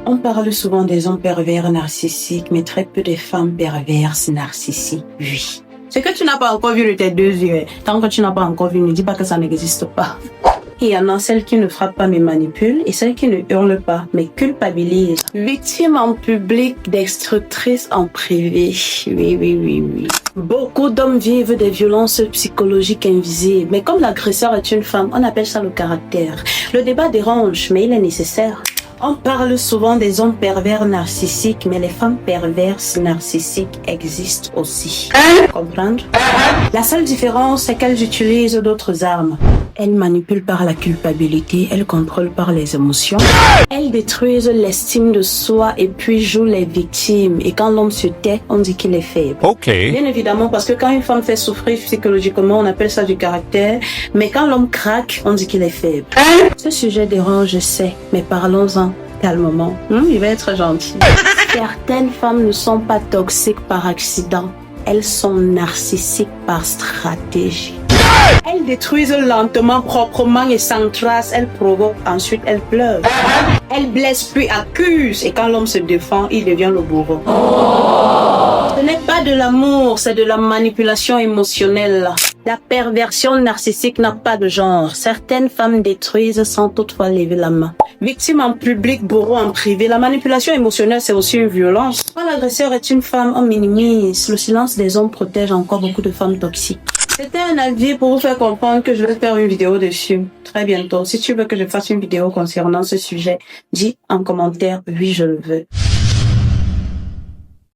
On parle souvent des hommes pervers narcissiques, mais très peu des femmes perverses narcissiques, oui. Ce que tu n'as pas encore vu de tes deux yeux, tant que tu n'as pas encore vu, ne dis pas que ça n'existe pas. Il y en a celles qui ne frappent pas mais manipulent et celles qui ne hurlent pas mais culpabilisent. Victimes en public, destructrices en privé. Oui. Beaucoup d'hommes vivent des violences psychologiques invisibles. Mais comme l'agresseur est une femme, on appelle ça le caractère. Le débat dérange, mais il est nécessaire. On parle souvent des hommes pervers narcissiques, mais les femmes perverses narcissiques existent aussi. Comprendre? La seule différence, c'est qu'elles utilisent d'autres armes. Elles manipulent par la culpabilité, elles contrôlent par les émotions. Elles détruisent l'estime de soi et puis jouent les victimes. Et quand l'homme se tait, on dit qu'il est faible. Ok. Bien évidemment, parce que quand une femme fait souffrir psychologiquement, on appelle ça du caractère. Mais quand l'homme craque, on dit qu'il est faible. Ce sujet dérange, je sais, mais parlons-en calmement. Il va être gentil. Certaines femmes ne sont pas toxiques par accident. Elles sont narcissiques par stratégie. Elles détruisent lentement, proprement et sans trace. Elles provoquent, ensuite elles pleurent. Elles blessent puis accusent. Et quand l'homme se défend, il devient le bourreau. Ce n'est pas de l'amour, c'est de la manipulation émotionnelle. La perversion narcissique n'a pas de genre. Certaines femmes détruisent sans toutefois lever la main. Victime en public, bourreau en privé. La manipulation émotionnelle, c'est aussi une violence. Quand l'agresseur est une femme, on minimise. Le silence des hommes protège encore beaucoup de femmes toxiques. C'était un avis pour vous faire comprendre que je vais faire une vidéo dessus très bientôt. Si tu veux que je fasse une vidéo concernant ce sujet, dis en commentaire, oui, je le veux.